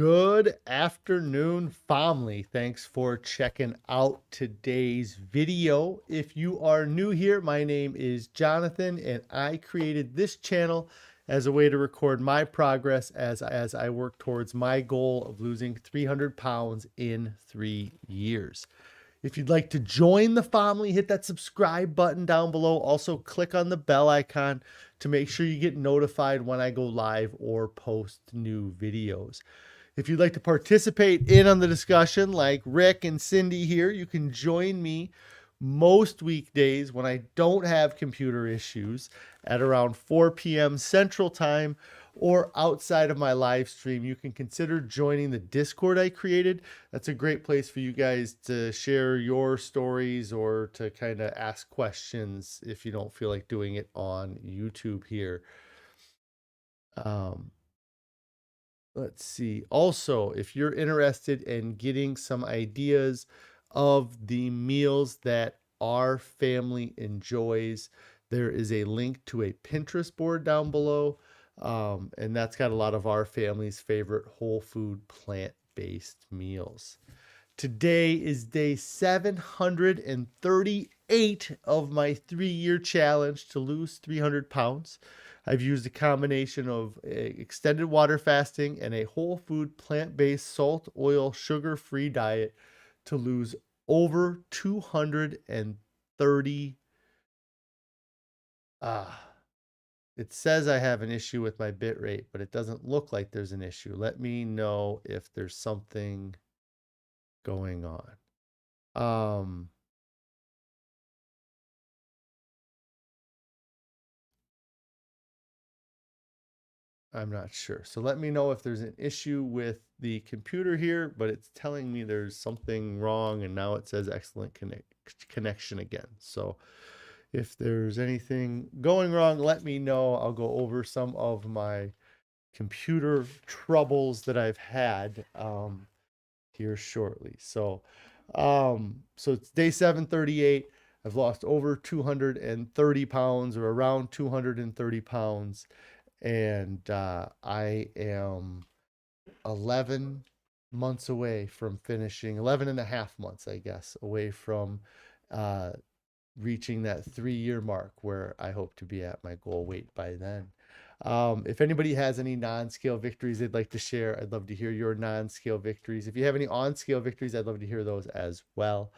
Good afternoon, family. Thanks for checking out today's video. If you are new here, my name is Jonathan, and I created this channel as a way to record my progress as I work towards my goal of losing 300 pounds in 3 years. If you'd like to join the family, hit that subscribe button down below. Also, click on the bell icon to make sure you get notified when I go live or post new videos. If you'd like to participate in on the discussion, like Rick and Cindy here, you can join me most weekdays when I don't have computer issues at around 4 p.m. Central Time or outside of my live stream. You can consider joining the Discord I created. That's a great place for you guys to share your stories or to kind of ask questions if you don't feel like doing it on YouTube here. Let's see. Also, if you're interested in getting some ideas of the meals that our family enjoys, there is a link to a Pinterest board down below. And that's got a lot of our family's favorite whole food, plant-based meals. Today is day 738 of my 3-year challenge to lose 300 pounds. I've used a combination of extended water fasting and a whole food, plant-based, salt, oil, sugar-free diet to lose over 230. It says I have an issue with my bit rate, but it doesn't look like there's an issue. Let me know if there's something going on. I'm not sure. So let me know if there's an issue with the computer here, but it's telling me there's something wrong, and now it says excellent connection again. So if there's anything going wrong, let me know. I'll go over some of my computer troubles that I've had here shortly. So it's day 738. I've lost over 230 pounds or around 230 pounds. And I am 11 months away from finishing, 11 and a half months, I guess, away from reaching that 3-year mark where I hope to be at my goal weight by then. If anybody has any non-scale victories they'd like to share, I'd love to hear your non-scale victories. If you have any on-scale victories, I'd love to hear those as well.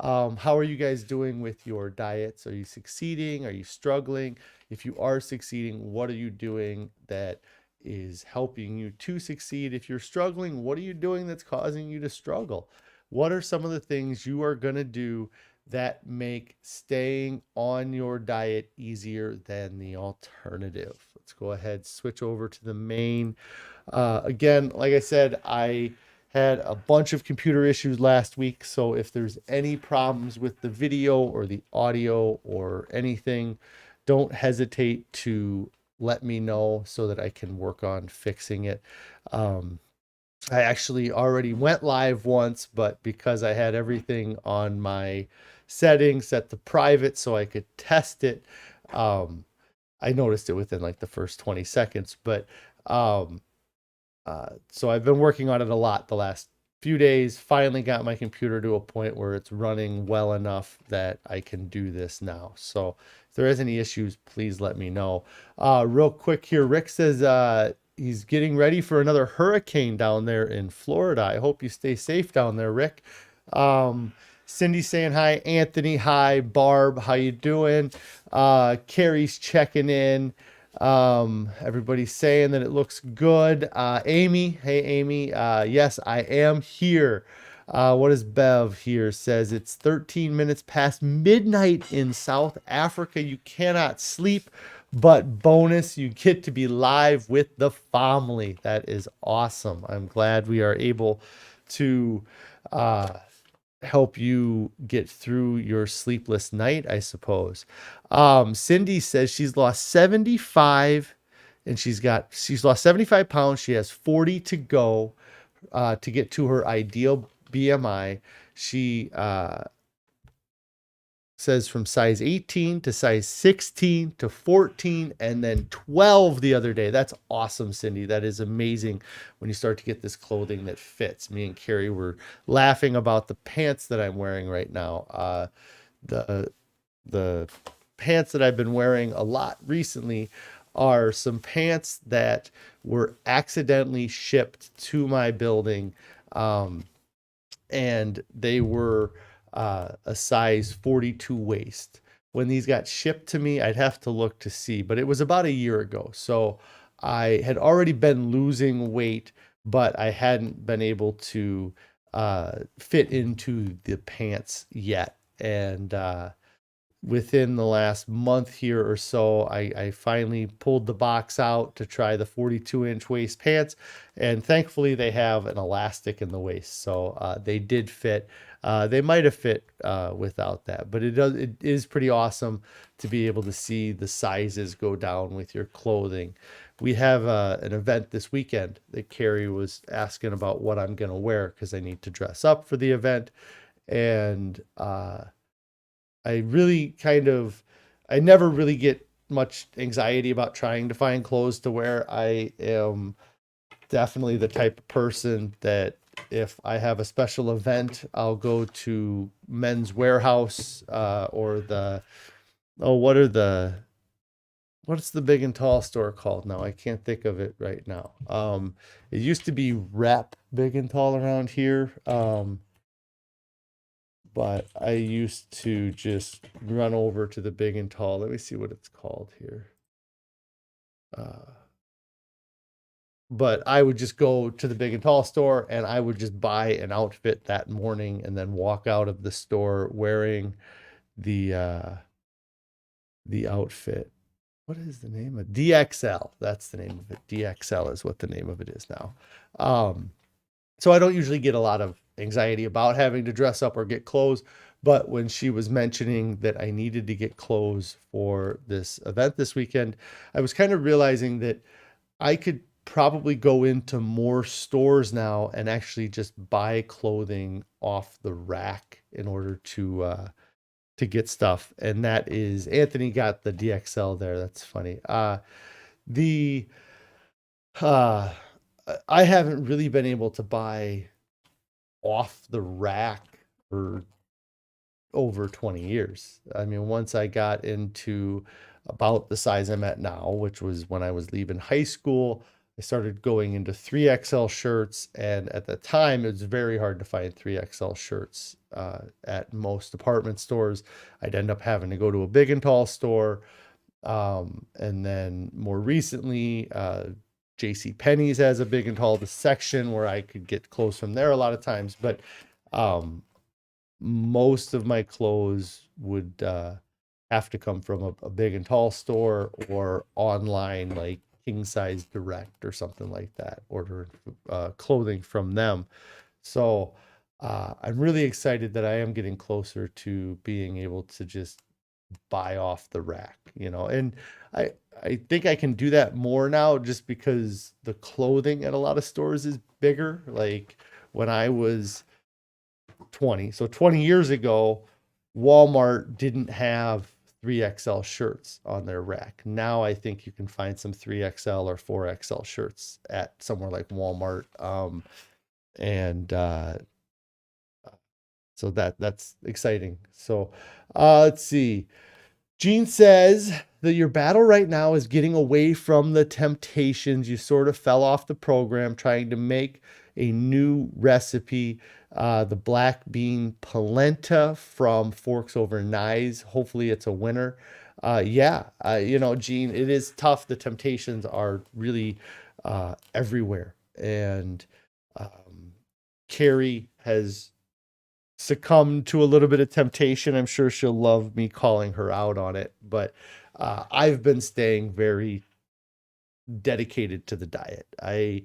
How are you guys doing with your diets? Are you succeeding? Are you struggling? If you are succeeding, what are you doing that is helping you to succeed? If you're struggling, what are you doing that's causing you to struggle? What are some of the things you are going to do that make staying on your diet easier than the alternative? Let's go ahead, switch over to the main. Again, like I said, I had a bunch of computer issues last week, so if there's any problems with the video or the audio or anything, don't hesitate to let me know so that I can work on fixing it. I actually already went live once, but because I had everything on my settings set to private so I could test it, I noticed it within like the first 20 seconds. But so I've been working on it a lot the last few days. Finally got my computer to a point where it's running well enough that I can do this now. So if there is any issues, please let me know. Real quick here, Rick says he's getting ready for another hurricane down there in Florida. I hope you stay safe down there, Rick. Cindy saying hi. Anthony, hi. Barb, how you doing? Carrie's checking in. Everybody's saying that it looks good. Amy, hey Amy. Yes, I am here. What is Bev here? Says it's 13 minutes past midnight in South Africa. You cannot sleep, but bonus, you get to be live with the family. That is awesome. I'm glad we are able to help you get through your sleepless night, I suppose. Cindy says she's lost 75 and she's lost 75 pounds. She has 40 to go to get to her ideal BMI. She says from size 18 to size 16 to 14 and then 12 the other day. That's awesome, Cindy. That is amazing when you start to get this clothing that fits. Me and Carrie were laughing about the pants that I'm wearing right now. The the pants that I've been wearing a lot recently are some pants that were accidentally shipped to my building. And they were a size 42 waist. When these got shipped to me, I'd have to look to see, but it was about a year ago. So I had already been losing weight, but I hadn't been able to fit into the pants yet. And within the last month here or so, I finally pulled the box out to try the 42-inch waist pants, and thankfully they have an elastic in the waist, so they did fit. They might have fit without that, but it is pretty awesome to be able to see the sizes go down with your clothing. We have an event this weekend that Carrie was asking about what I'm going to wear because I need to dress up for the event, and I really I never really get much anxiety about trying to find clothes to wear. I am definitely the type of person that if I have a special event, I'll go to Men's Warehouse or what's the big and tall store called now? I can't think of it right now. It used to be Rep Big and Tall around here. But I used to just run over to the big and tall. Let me see what it's called here. But I would just go to the big and tall store and I would just buy an outfit that morning and then walk out of the store wearing the outfit. What is the name of DXL? That's the name of it. DXL is what the name of it is now. So I don't usually get a lot of anxiety about having to dress up or get clothes. But when she was mentioning that I needed to get clothes for this event this weekend, I was kind of realizing that I could probably go into more stores now and actually just buy clothing off the rack in order to get stuff. And that is, Anthony got the DXL there. That's funny. I haven't really been able to buy off the rack for over 20 years. I mean, once I got into about the size I'm at now, which was when I was leaving high school, I started going into 3XL shirts. And at the time, it was very hard to find 3XL shirts at most department stores. I'd end up having to go to a big and tall store. And then more recently, J.C. Penney's has a big and tall section where I could get clothes from there a lot of times, but most of my clothes would have to come from a big and tall store or online, like King Size Direct or something like that, order clothing from them. So I'm really excited that I am getting closer to being able to just buy off the rack, and I think I can do that more now just because the clothing at a lot of stores is bigger. Like when I was 20, so 20 years ago, Walmart didn't have 3XL shirts on their rack. Now I think you can find some 3XL or 4XL shirts at somewhere like Walmart. And so that's exciting. So let's see. Gene says that your battle right now is getting away from the temptations. You sort of fell off the program trying to make a new recipe, the black bean polenta from Forks Over Knives. Hopefully it's a winner. Gene, it is tough. The temptations are really everywhere. And Carrie has succumbed to a little bit of temptation. I'm sure she'll love me calling her out on it, but I've been staying very dedicated to the diet. I've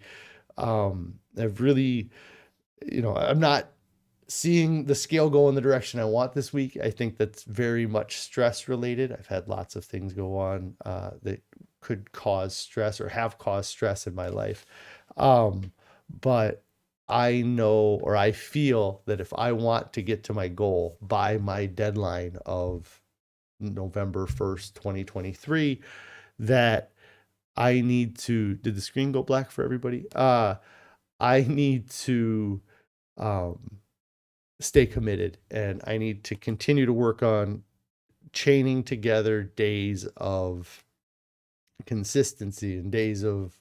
really, I'm not seeing the scale go in the direction I want this week. I think that's very much stress related. I've had lots of things go on that could cause stress or have caused stress in my life. But I know, or I feel that if I want to get to my goal by my deadline of November 1st, 2023, that I need to, did the screen go black for everybody? I need to stay committed, and I need to continue to work on chaining together days of consistency and days of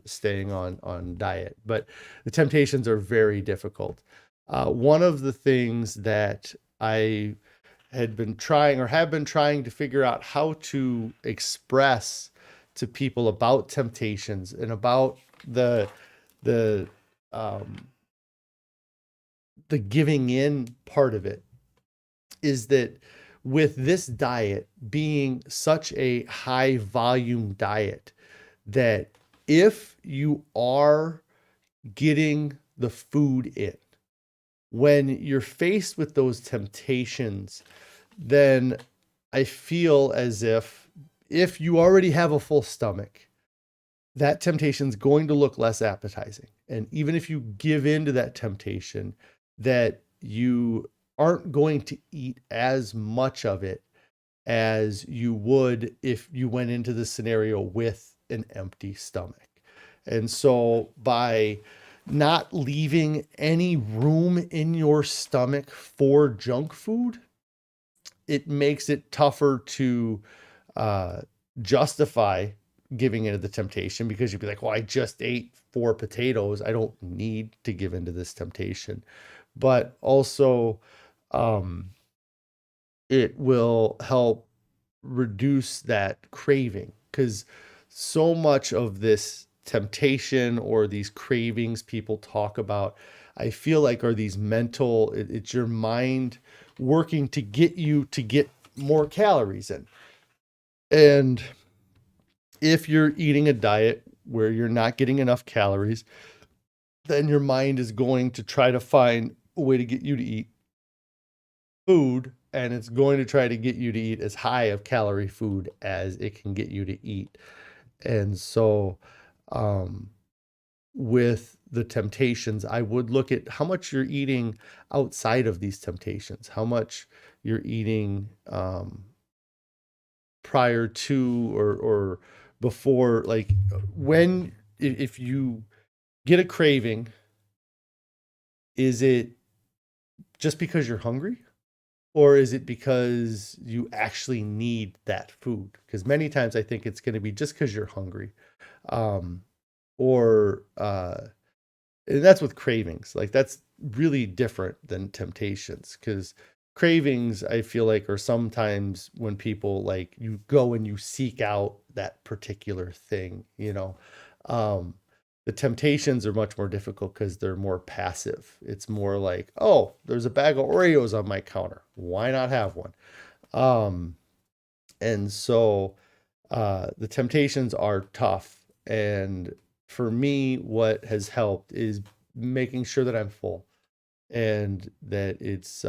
staying on diet. But the temptations are very difficult. One of the things that I had been trying, or have been trying to figure out how to express to people about temptations and about the giving in part of it, is that with this diet being such a high volume diet, that if you are getting the food in, when you're faced with those temptations, then I feel as if you already have a full stomach, that temptation is going to look less appetizing. And even if you give in to that temptation, that you aren't going to eat as much of it as you would if you went into the scenario with an empty stomach. And so by not leaving any room in your stomach for junk food, it makes it tougher to justify giving into the temptation, because you'd be like, well, I just ate 4 potatoes. I don't need to give into this temptation. But also, it will help reduce that craving, because so much of this temptation or these cravings people talk about, I feel like are these mental, it's your mind working to get you to get more calories in. And if you're eating a diet where you're not getting enough calories, then your mind is going to try to find a way to get you to eat food, and it's going to try to get you to eat as high of calorie food as it can get you to eat. And so with the temptations, I would look at how much you're eating outside of these temptations, how much you're eating prior to or before. Like, when, if you get a craving, is it just because you're hungry? Or is it because you actually need that food? Because many times I think it's going to be just because you're hungry. And that's with cravings. Like, that's really different than temptations, because cravings, I feel like, are sometimes when people, like, you go and you seek out that particular thing, the temptations are much more difficult because they're more passive. It's more like, oh, there's a bag of Oreos on my counter, why not have one? And so the temptations are tough. And for me, what has helped is making sure that I'm full, and that it's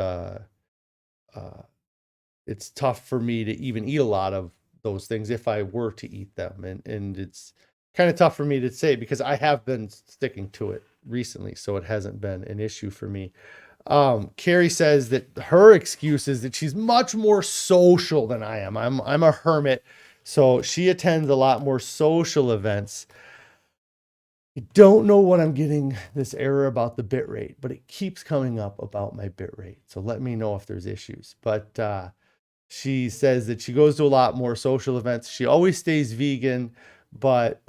tough for me to even eat a lot of those things if I were to eat them. And it's kind of tough for me to say, because I have been sticking to it recently, so it hasn't been an issue for me. Carrie says that her excuse is that she's much more social than I am. I'm a hermit, so she attends a lot more social events. I don't know what I'm getting this error about the bit rate, but it keeps coming up about my bit rate. So let me know if there's issues. But she says that she goes to a lot more social events. She always stays vegan, but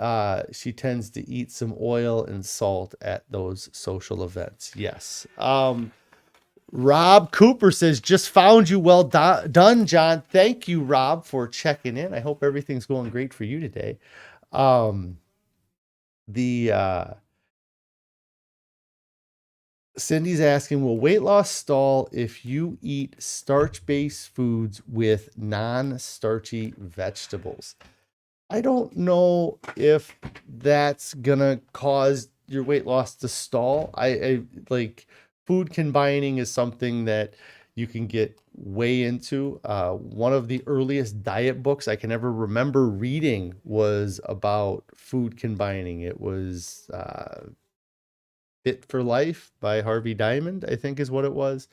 she tends to eat some oil and salt at those social events. Yes. Rob Cooper says, just found you. Well done, John. Thank you, Rob, for checking in. I hope everything's going great for you today. Cindy's asking, will weight loss stall if you eat starch-based foods with non-starchy vegetables? I don't know if that's gonna cause your weight loss to stall. I like, food combining is something that you can get way into. One of the earliest diet books I can ever remember reading was about food combining. It was Fit for Life by Harvey Diamond, I think is what it was.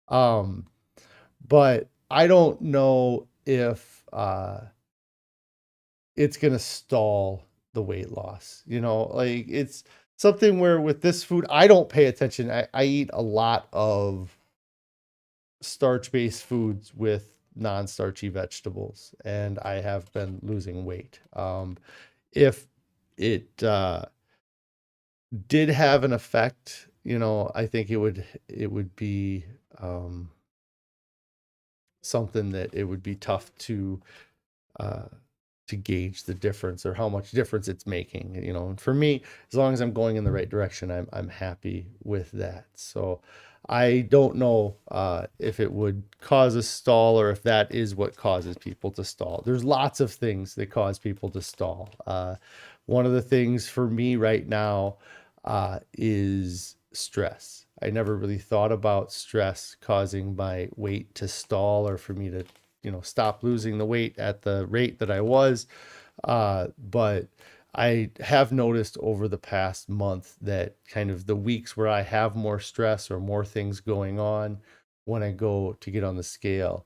Um, but I don't know if it's going to stall the weight loss. Like it's something where with this food, I don't pay attention. I eat a lot of starch-based foods with non-starchy vegetables, and I have been losing weight. If it did have an effect, I think it would be something that it would be tough uh, to gauge the difference or how much difference it's making. And for me, as long as I'm going in the right direction, I'm happy with that. So I don't know if it would cause a stall or if that is what causes people to stall. There's lots of things that cause people to stall. One of the things for me right now is stress. I never really thought about stress causing my weight to stall or for me to, stop losing the weight at the rate that I was. But I have noticed over the past month that kind of the weeks where I have more stress or more things going on when I go to get on the scale,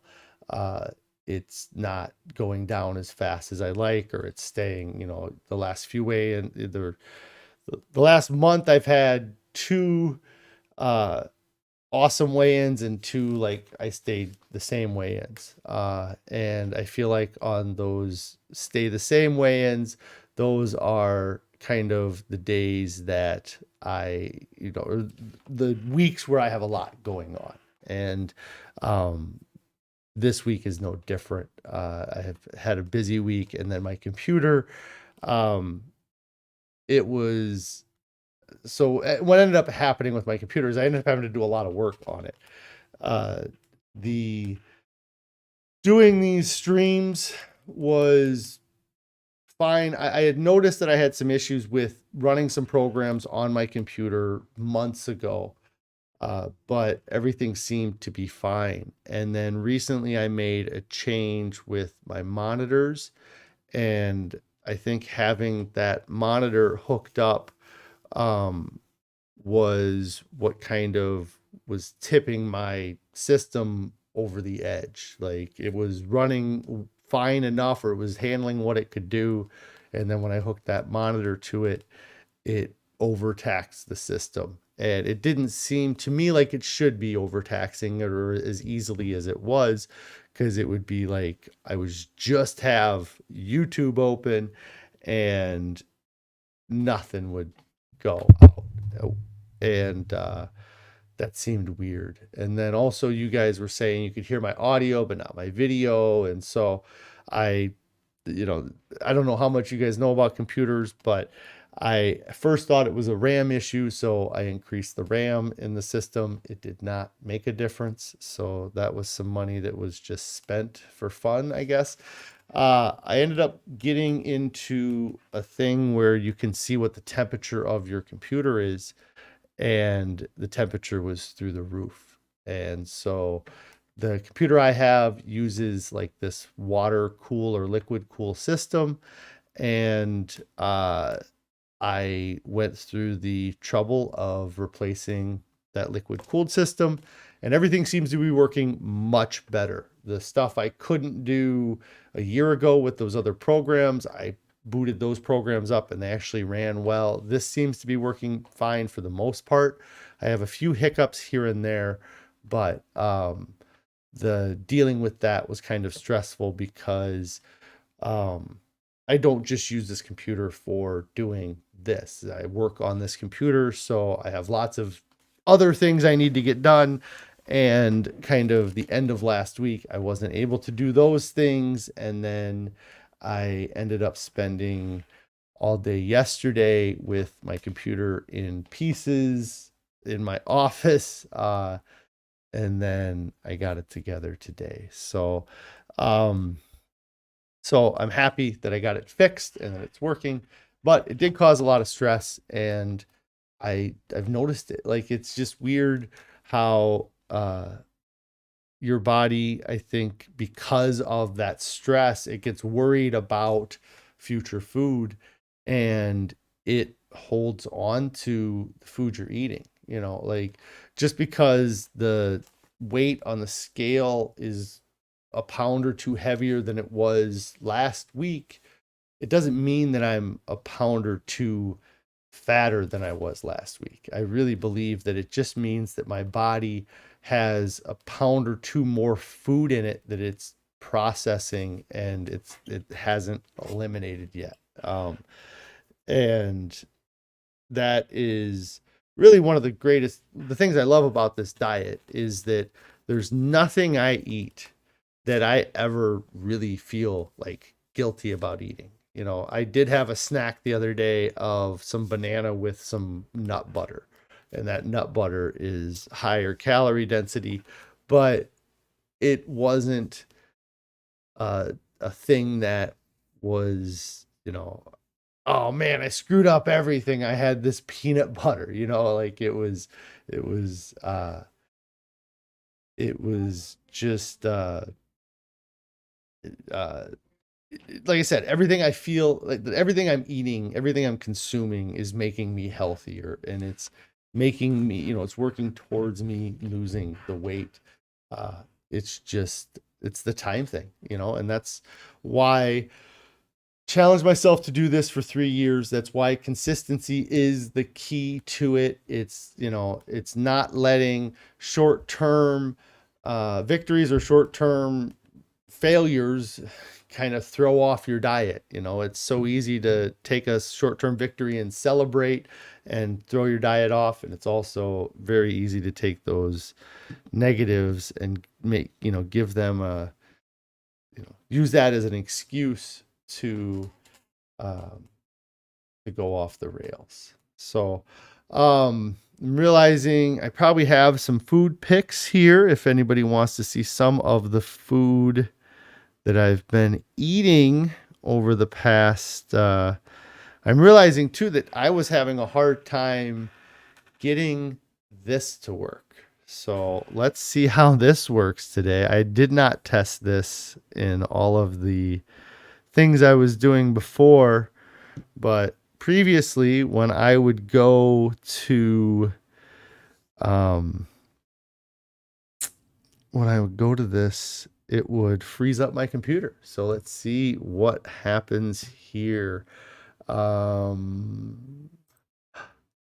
it's not going down as fast as I like, or it's staying, the last few and the last month I've had two uh awesome weigh-ins and two like I stayed the same weigh-ins. And I feel like on those stay the same weigh-ins, those are kind of the days that or the weeks where I have a lot going on. And this week is no different. I have had a busy week, and then my computer, um, it was so what ended up happening with my computer is I ended up having to do a lot of work on it. The doing these streams was fine. I had noticed that I had some issues with running some programs on my computer months ago, but everything seemed to be fine. And then recently I made a change with my monitors, and I think having that monitor hooked up um, was what kind of was tipping my system over the edge. Like it was running fine enough, or it was handling what it could do. And then when I hooked that monitor to it, it overtaxed the system. And it didn't seem to me like it should be overtaxing it or as easily as it was, because it would be like I was just have YouTube open and nothing would go out. And that seemed weird. And then also you guys were saying you could hear my audio but not my video. And so I I don't know how much you guys know about computers, but I first thought it was a RAM issue, so I increased the RAM in the system. It did not make a difference, so that was some money that was just spent for fun, I guess. I ended up getting into a thing where you can see what the temperature of your computer is, and the temperature was through the roof. And so the computer I have uses like this water cool or liquid cool system. And I went through the trouble of replacing that liquid cooled system, and everything seems to be working much better. The stuff I couldn't do a year ago with those other programs, I booted those programs up and they actually ran well. This seems to be working fine for the most part. I have a few hiccups here and there, but the dealing with that was kind of stressful because I don't just use this computer for doing this. I work on this computer, so I have lots of other things I need to get done. And kind of the end of last week, I wasn't able to do those things. And then I ended up spending all day yesterday with my computer in pieces in my office. And then I got it together today. So I'm happy that I got it fixed and that it's working, but it did cause a lot of stress, and I've noticed it. Like it's just weird how your body, I think, because of that stress, it gets worried about future food, and it holds on to the food you're eating. You know, like just because the weight on the scale is a pound or two heavier than it was last week, it doesn't mean that I'm a pound or two fatter than I was last week. I really believe that it just means that my body has a pound or two more food in it that it's processing, and it hasn't eliminated yet. And that is really one of the things I love about this diet is that there's nothing I eat that I ever really feel like guilty about eating. You know, I did have a snack the other day of some banana with some nut butter, and that nut butter is higher calorie density, but it wasn't a thing that was, you know, oh man, I screwed up everything. I had this peanut butter, you know, like it was, it was just, uh, like I said, everything I feel like everything I'm eating, everything I'm consuming is making me healthier, and it's making me, you know, it's working towards me losing the weight. It's just, it's the time thing, you know, and that's why challenge myself to do this for 3 years. That's why consistency is the key to it. It's, you know, it's not letting short-term victories or short-term failures kind of throw off your diet. You know, it's so easy to take a short-term victory and celebrate and throw your diet off. And it's also very easy to take those negatives and make, you know, give them a, you know, use that as an excuse to go off the rails. So I'm realizing I probably have some food pics here if anybody wants to see some of the food that I've been eating over the past. I'm realizing too that I was having a hard time getting this to work. So let's see how this works today. I did not test this in all of the things I was doing before, but previously when I would go to this, it would freeze up my computer. So let's see what happens here.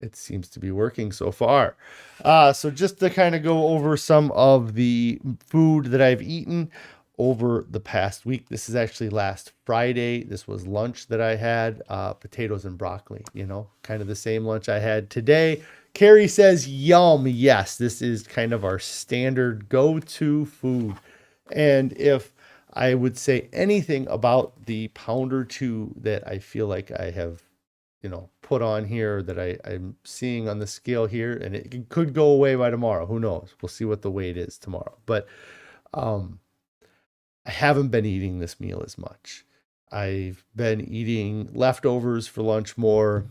It seems to be working so far. So just to kind of go over some of the food that I've eaten over the past week. This is actually last Friday. This was lunch that I had, potatoes and broccoli, you know, kind of the same lunch I had today. Carrie says, yum. Yes, this is kind of our standard go-to food. And if I would say anything about the pound or two that I feel like I have, you know, put on here that I'm seeing on the scale here, and it could go away by tomorrow. Who knows? We'll see what the weight is tomorrow. But I haven't been eating this meal as much. I've been eating leftovers for lunch more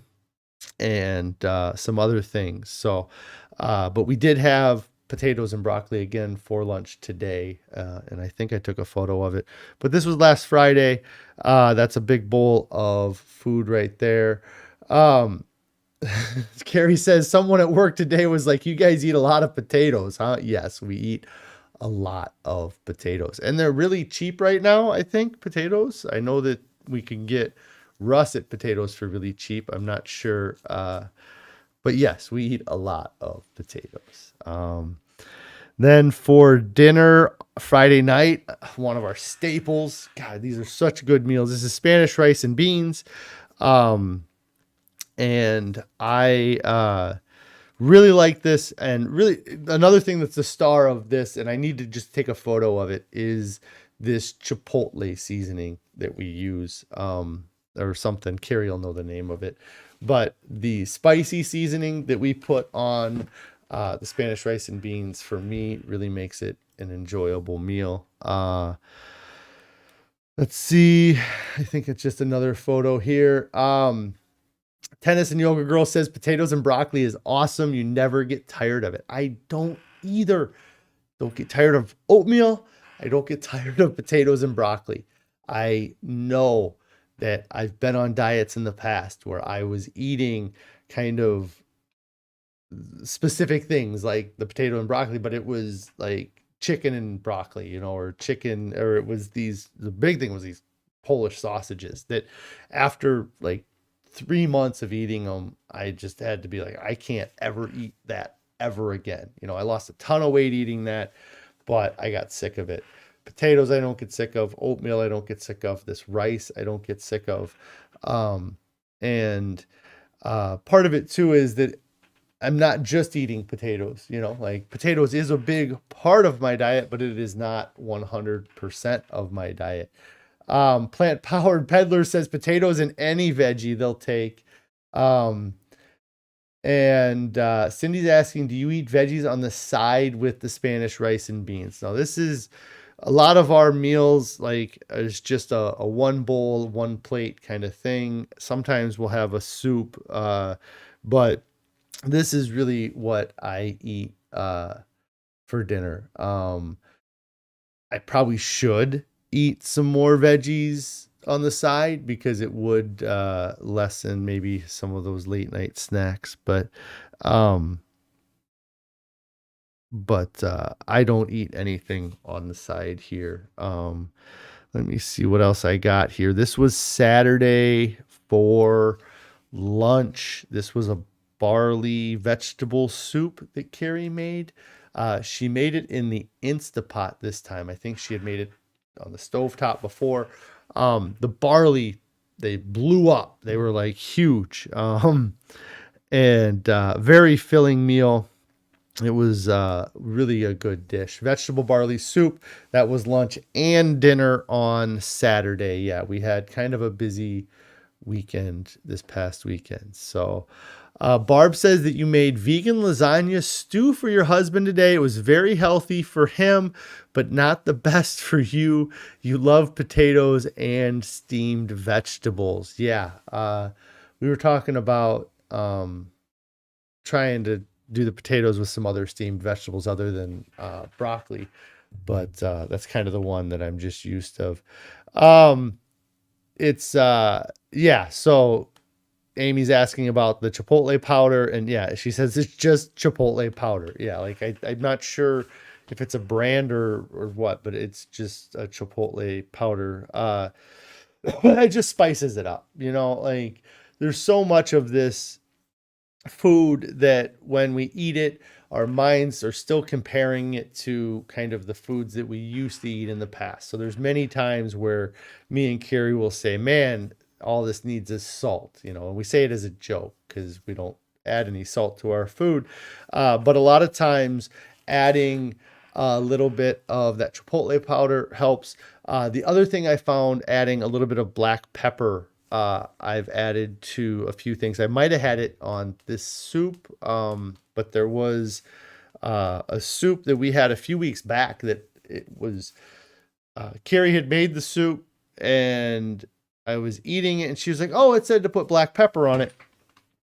and some other things. So, but we did have potatoes and broccoli again for lunch today. And I think I took a photo of it. But this was last Friday. That's a big bowl of food right there. Carrie says, someone at work today was like, you guys eat a lot of potatoes, huh? Yes, we eat a lot of potatoes, and they're really cheap right now. I think potatoes, I know that we can get russet potatoes for really cheap. I'm not sure. But yes, we eat a lot of potatoes. Then for dinner Friday night, one of our staples, God, these are such good meals. This is Spanish rice and beans. And I, really like this. And really another thing that's the star of this, and I need to just take a photo of it, is this chipotle seasoning that we use, or something. Carrie will know the name of it, but the spicy seasoning that we put on the Spanish rice and beans, for me, really makes it an enjoyable meal. Let's see. I think it's just another photo here. Tennis and Yoga Girl says potatoes and broccoli is awesome. You never get tired of it. I don't either. Don't get tired of oatmeal. I don't get tired of potatoes and broccoli. I know that I've been on diets in the past where I was eating kind of specific things like the potato and broccoli, but it was like chicken and broccoli, you know, or chicken, or it was the big thing was these Polish sausages that after like 3 months of eating them, I just had to be like, I can't ever eat that ever again. You know, I lost a ton of weight eating that, but I got sick of it. Potatoes, I don't get sick of. Oatmeal, I don't get sick of. This rice, I don't get sick of. And part of it too is that I'm not just eating potatoes, you know, like potatoes is a big part of my diet, but it is not 100% of my diet. Plant Powered Peddler says potatoes and any veggie they'll take. Um, and Cindy's asking, do you eat veggies on the side with the Spanish rice and beans? Now, this is a lot of our meals, like, is just a one bowl, one plate kind of thing. Sometimes we'll have a soup, but this is really what I eat for dinner. I probably should eat some more veggies on the side because it would lessen maybe some of those late night snacks, but I don't eat anything on the side here. Let me see what else I got here. This was Saturday for lunch. This was a barley vegetable soup that Carrie made. She made it in the Instapot this time. I think she had made it on the stovetop before. The barley, they blew up. They were like huge. And very filling meal. It was really a good dish. Vegetable barley soup. That was lunch and dinner on Saturday. Yeah, we had kind of a busy weekend this past weekend. So Barb says that you made vegan lasagna stew for your husband today. It was very healthy for him, but not the best for you. You love potatoes and steamed vegetables. Yeah. We were talking about trying to do the potatoes with some other steamed vegetables other than broccoli, but that's kind of the one that I'm just used of. It's yeah, so Amy's asking about the chipotle powder, and yeah, she says it's just chipotle powder. Yeah, like I'm not sure if it's a brand or what, but it's just a chipotle powder. It just spices it up, you know, like there's so much of this food that when we eat it, our minds are still comparing it to kind of the foods that we used to eat in the past. So there's many times where me and Carrie will say, man, all this needs is salt, you know, and we say it as a joke because we don't add any salt to our food. But a lot of times adding a little bit of that chipotle powder helps. The other thing I found, adding a little bit of black pepper, I've added to a few things. I might have had it on this soup, but there was a soup that we had a few weeks back that it was Carrie had made the soup and I was eating it and she was like, oh, it said to put black pepper on it.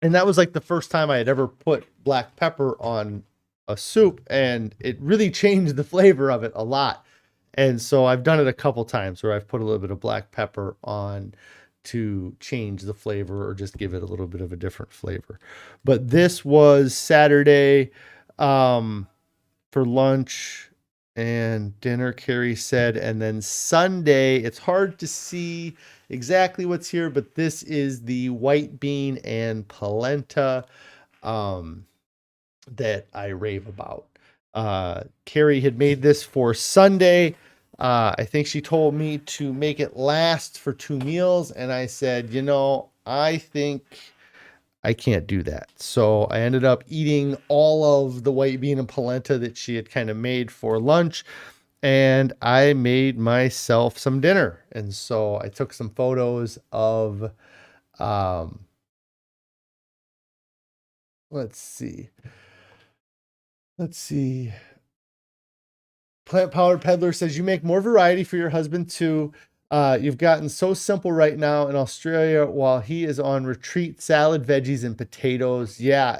And that was like the first time I had ever put black pepper on a soup, and it really changed the flavor of it a lot. And so I've done it a couple times where I've put a little bit of black pepper on to change the flavor or just give it a little bit of a different flavor. But this was Saturday for lunch and dinner, Carrie said. And then Sunday, it's hard to see exactly what's here, but this is the white bean and polenta that I rave about. Carrie had made this for Sunday. I think she told me to make it last for 2 meals. And I said, you know, I think I can't do that. So I ended up eating all of the white bean and polenta that she had kind of made for lunch. And I made myself some dinner. And so I took some photos of, let's see. Plant Powered Peddler says you make more variety for your husband too. You've gotten so simple right now in Australia while he is on retreat, salad, veggies, and potatoes. Yeah,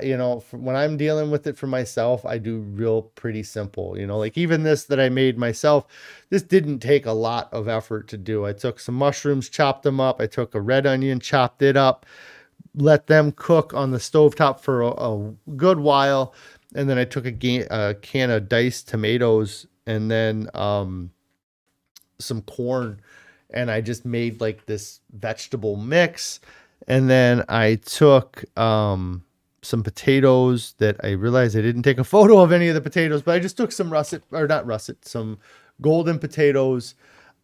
when I'm dealing with it for myself, I do real pretty simple. Like even this that I made myself, this didn't take a lot of effort to do. I took some mushrooms, chopped them up. I took a red onion, chopped it up, let them cook on the stovetop for a good while. And then I took a can of diced tomatoes and then some corn, and I just made like this vegetable mix. And then I took some potatoes that I realized I didn't take a photo of any of the potatoes, but I just took some some golden potatoes.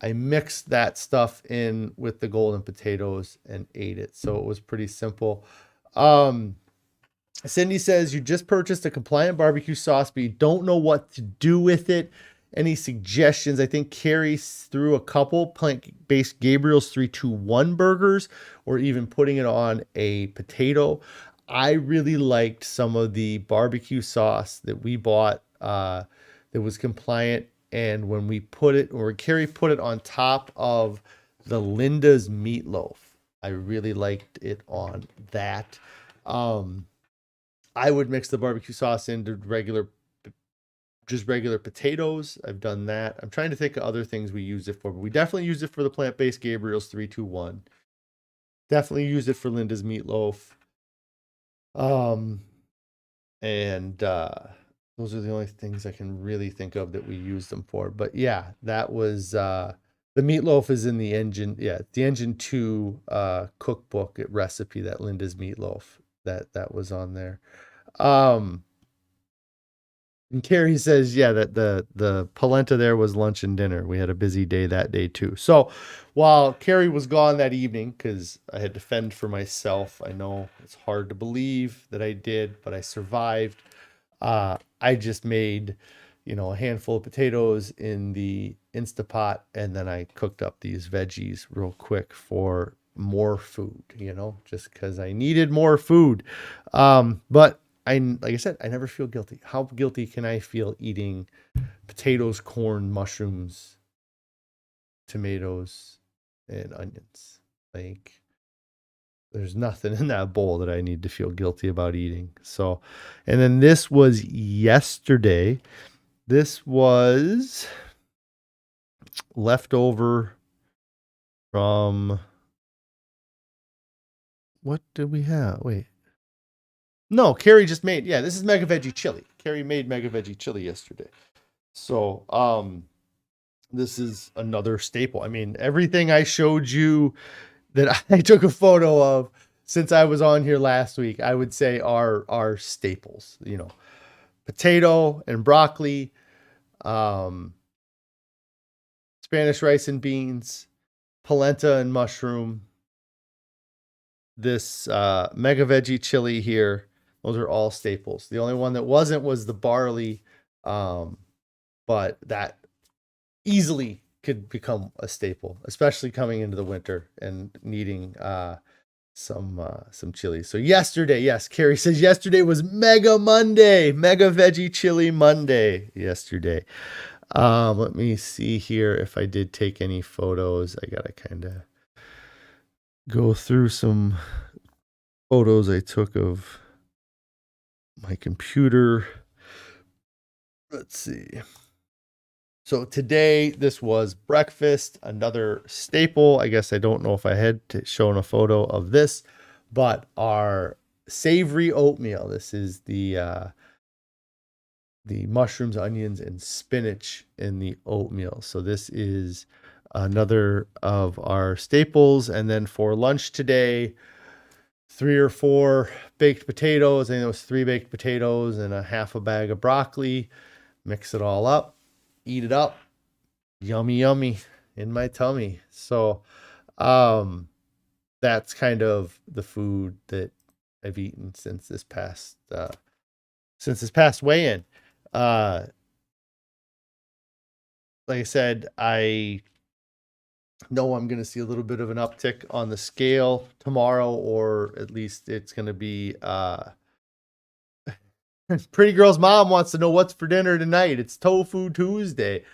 I mixed that stuff in with the golden potatoes and ate it. So it was pretty simple. Cindy says, you just purchased a compliant barbecue sauce, but you don't know what to do with it. Any suggestions? I think Carrie threw a couple plant-based Gabriel's 321 burgers, or even putting it on a potato. I really liked some of the barbecue sauce that we bought that was compliant. And when we Carrie put it on top of the Linda's meatloaf, I really liked it on that. I would mix the barbecue sauce into regular potatoes. I've done that. I'm trying to think of other things we use it for, but we definitely use it for the plant-based Gabriel's 321. Definitely use it for Linda's meatloaf. And those are the only things I can really think of that we use them for. But yeah, that was the meatloaf is in the Engine. Yeah, the Engine 2 cookbook recipe, that Linda's meatloaf that was on there. And Carrie says, yeah, that the polenta there was lunch and dinner. We had a busy day that day too. So while Carrie was gone that evening, because I had to fend for myself, I know it's hard to believe that I did, but I survived. I just made, a handful of potatoes in the Instapot, and then I cooked up these veggies real quick for more food, just because I needed more food. But like I said, I never feel guilty. How guilty can I feel eating potatoes, corn, mushrooms, tomatoes, and onions? Like, there's nothing in that bowl that I need to feel guilty about eating. So, and then this was yesterday. This was leftover from, what did we have? Wait. No, Carrie just made, this is Mega Veggie Chili. Carrie made Mega Veggie Chili yesterday. So, this is another staple. I mean, everything I showed you that I took a photo of since I was on here last week, I would say are staples, potato and broccoli, Spanish rice and beans, polenta and mushroom, this Mega Veggie Chili here. Those are all staples. The only one that wasn't was the barley, but that easily could become a staple, especially coming into the winter and needing some chili. So yesterday, yes, Carrie says yesterday was Mega Monday, Mega Veggie Chili Monday yesterday. Let me see here if I did take any photos. I gotta kind of go through some photos I took of my computer. Let's see. So today, this was breakfast, another staple. I guess I don't know if I had shown a photo of this, but our savory oatmeal. This is the mushrooms, onions, and spinach in the oatmeal. So this is another of our staples. And then for lunch today, 3 or 4 baked potatoes. I think it was 3 baked potatoes and a half a bag of broccoli. Mix it all up, eat it up. Yummy, yummy in my tummy. So that's kind of the food that I've eaten since this past weigh-in. Like I said, I know I'm going to see a little bit of an uptick on the scale tomorrow, or at least it's going to be Pretty Girl's mom wants to know what's for dinner tonight. It's Tofu Tuesday.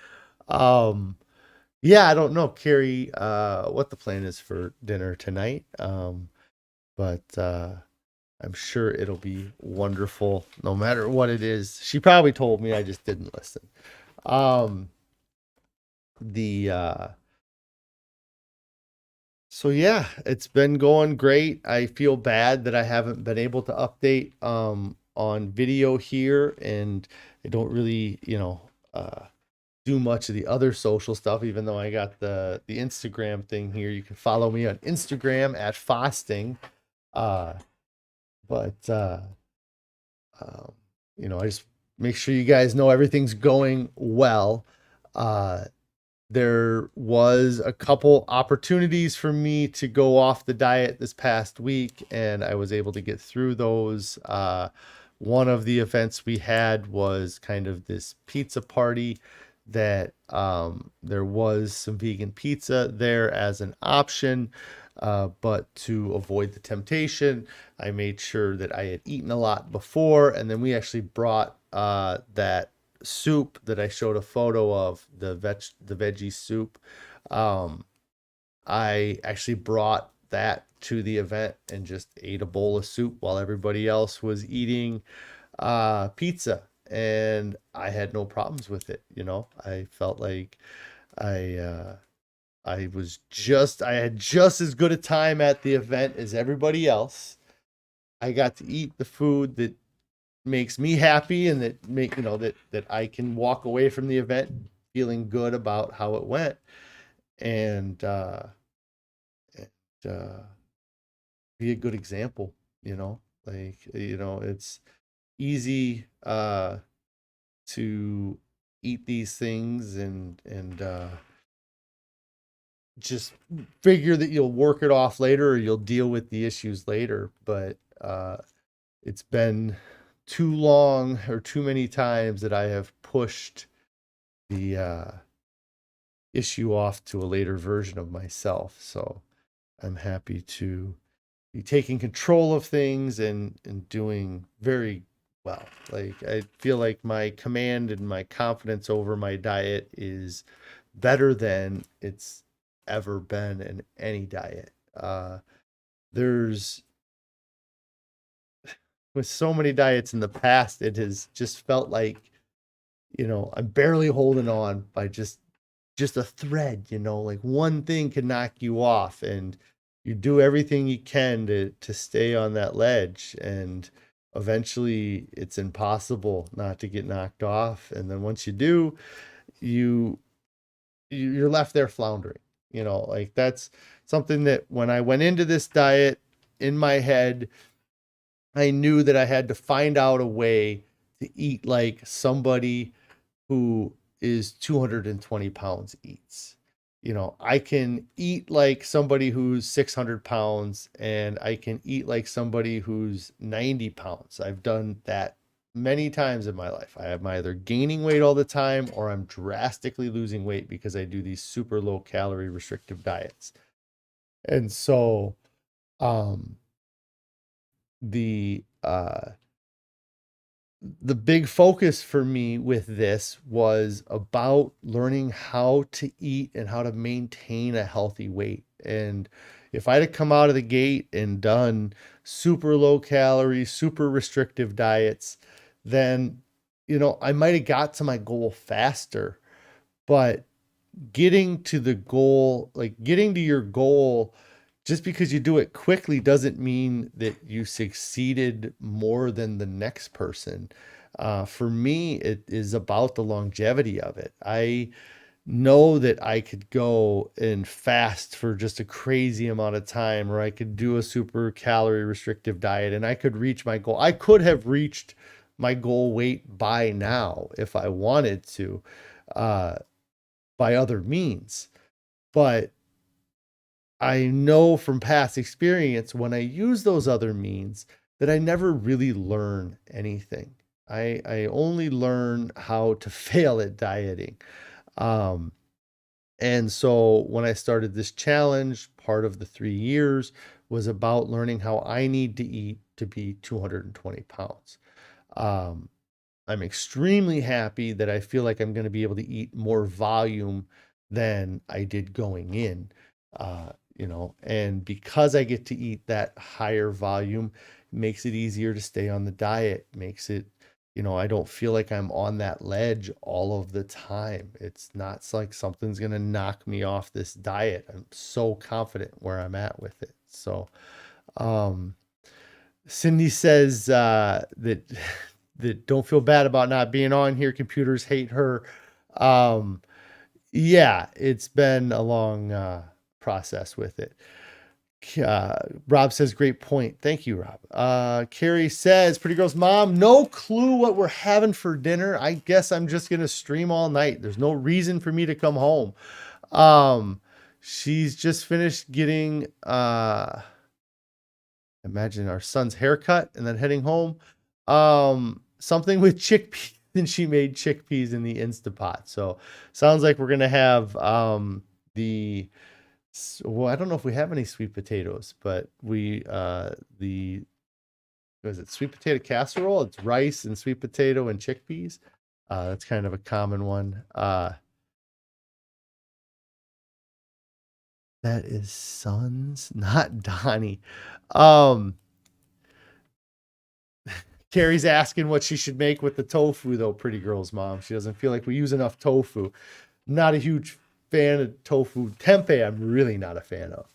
Yeah, I don't know, Carrie, what the plan is for dinner tonight. But I'm sure it'll be wonderful no matter what it is. She probably told me, I just didn't listen. Um, the So yeah, it's been going great. I feel bad that I haven't been able to update on video here, and I don't really, do much of the other social stuff, even though I got the Instagram thing here. You can follow me on Instagram at Fosting. Uh, but um, I just make sure you guys know everything's going well. Uh, there was a couple opportunities for me to go off the diet this past week, and I was able to get through those. One of the events we had was kind of this pizza party that there was some vegan pizza there as an option. But to avoid the temptation, I made sure that I had eaten a lot before, and then we actually brought that soup that I showed a photo of, the veggie soup. Um, I actually brought that to the event and just ate a bowl of soup while everybody else was eating pizza, and I had no problems with it. I felt like I uh, I had just as good a time at the event as everybody else. I got to eat the food that makes me happy, and that I can walk away from the event feeling good about how it went, and and be a good example, it's easy to eat these things and just figure that you'll work it off later, or you'll deal with the issues later. But it's been too long, or too many times, that I have pushed the issue off to a later version of myself. So I'm happy to be taking control of things and doing very well. Like, I feel like my command and my confidence over my diet is better than it's ever been in any diet. There's With so many diets in the past, it has just felt like, I'm barely holding on by just a thread, like one thing can knock you off, and you do everything you can to stay on that ledge, and eventually it's impossible not to get knocked off. And then once you do, you you're left there floundering. Like, that's something that, when I went into this diet, in my head, I knew that I had to find out a way to eat like somebody who is 220 pounds eats. I can eat like somebody who's 600 pounds, and I can eat like somebody who's 90 pounds. I've done that many times in my life. I'm either gaining weight all the time, or I'm drastically losing weight because I do these super low calorie restrictive diets. And so, um, the the big focus for me with this was about learning how to eat and how to maintain a healthy weight. And if I'd have come out of the gate and done super low calorie, super restrictive diets, then, I might have got to my goal faster. But getting to your goal, just because you do it quickly, doesn't mean that you succeeded more than the next person. For me, it is about the longevity of it. I know that I could go and fast for just a crazy amount of time, or I could do a super calorie restrictive diet, and I could reach my goal. I could have reached my goal weight by now if I wanted to, uh, by other means. But I know from past experience, when I use those other means, that I never really learn anything. I only learn how to fail at dieting. Um, and so when I started this challenge, part of the 3 years was about learning how I need to eat to be 220 pounds. Um, I'm extremely happy that I feel like I'm going to be able to eat more volume than I did going in, you know, and because I get to eat that higher volume, makes it easier to stay on the diet, makes it, you know, I don't feel like I'm on that ledge all of the time. It's not like something's going to knock me off this diet. I'm so confident where I'm at with it. So, um, Cindy says, that, that don't feel bad about not being on here. Computers hate her. Um, yeah, it's been a long, process with it. Rob says, great point. Thank you, Rob. Carrie says, Pretty Girl's mom, no clue what we're having for dinner. I guess I'm just going to stream all night. There's no reason for me to come home. She's just finished getting, imagine our son's haircut and then heading home. Something with chickpeas, and she made chickpeas in the Instapot. So sounds like we're going to have, well, I don't know if we have any sweet potatoes, but we, what is it, sweet potato casserole? It's rice and sweet potato and chickpeas. That's kind of a common one. That is Sons, not Donnie. Carrie's asking what she should make with the tofu, though, Pretty Girl's mom. She doesn't feel like we use enough tofu. Not a huge fan of tofu. Tempeh, I'm really not a fan of.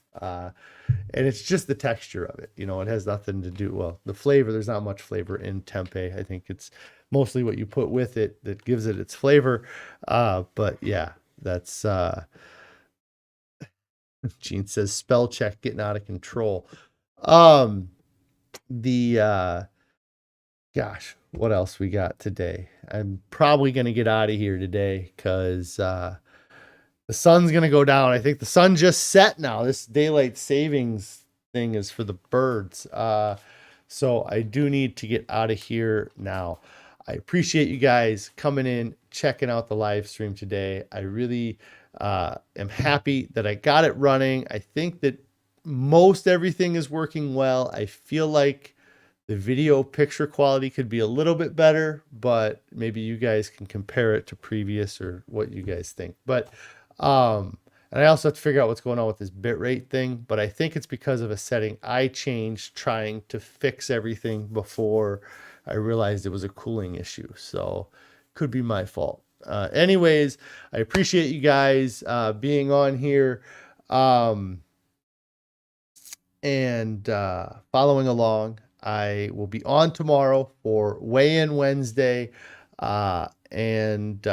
And it's just the texture of it. You know, it has nothing to do, well, the flavor, there's not much flavor in tempeh. I think it's mostly what you put with it that gives it its flavor. But yeah, that's, Gene says, spell check getting out of control. Gosh, what else we got today? I'm probably going to get out of here today because the sun's going to go down. I think the sun just set now. This daylight savings thing is for the birds. So I do need to get out of here now. I appreciate you guys coming in, checking out the live stream today. I really am happy that I got it running. I think that most everything is working well. I feel like the video picture quality could be a little bit better, but maybe you guys can compare it to previous or what you guys think. But, and I also have to figure out what's going on with this bitrate thing, but I think it's because of a setting I changed trying to fix everything before I realized it was a cooling issue. So could be my fault. Anyways, I appreciate you guys, being on here, and following along. I will be on tomorrow for weigh-in Wednesday, and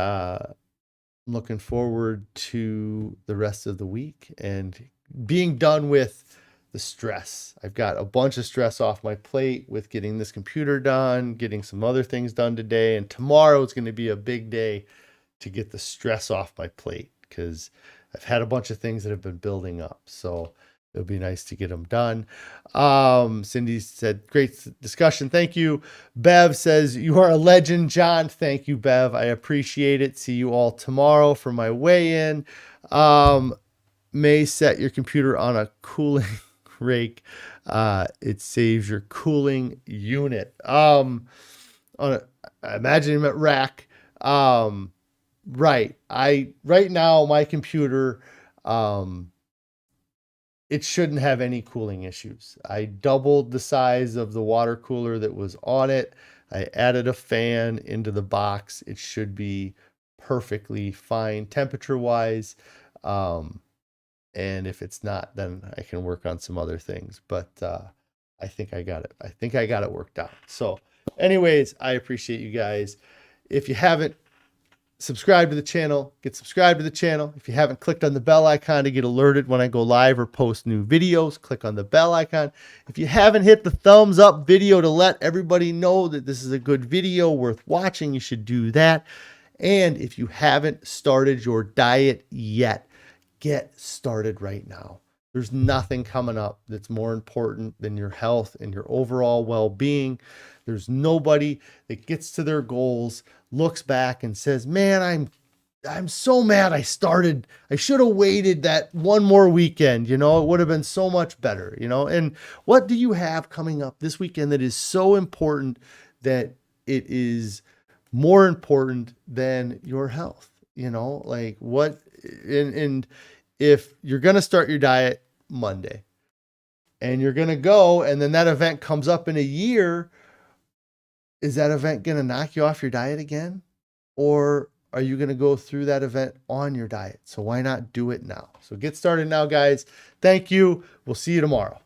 looking forward to the rest of the week and being done with the stress. I've got a bunch of stress off my plate with getting this computer done, getting some other things done today, and tomorrow is going to be a big day to get the stress off my plate because I've had a bunch of things that have been building up. So it'll be nice to get them done. Cindy said, great discussion. Thank you. Bev says, you are a legend, John. Thank you, Bev. I appreciate it. See you all tomorrow for my weigh-in. May set your computer on a cooling rake. It saves your cooling unit. I imagine you meant rack. Right. Right now, my computer, it shouldn't have any cooling issues. I doubled the size of the water cooler that was on it. I added a fan into the box. It should be perfectly fine temperature-wise. And if it's not, then I can work on some other things. But I think I got it. I think I got it worked out. So anyways, I appreciate you guys. If you haven't subscribe to the channel, get subscribed to the channel. If you haven't clicked on the bell icon to get alerted when I go live or post new videos, click on the bell icon. If you haven't hit the thumbs up video to let everybody know that this is a good video worth watching, you should do that. And if you haven't started your diet yet, get started right now. There's nothing coming up that's more important than your health and your overall well-being. There's nobody that gets to their goals, looks back and says, man, I'm so mad I should have waited that one more weekend, you know, it would have been so much better, you know. And what do you have coming up this weekend that is so important that it is more important than your health? You know, like what And if you're going to start your diet Monday and you're going to go, and then that event comes up in a year, is that event going to knock you off your diet again? Or are you going to go through that event on your diet? So why not do it now? So get started now, guys. Thank you. We'll see you tomorrow.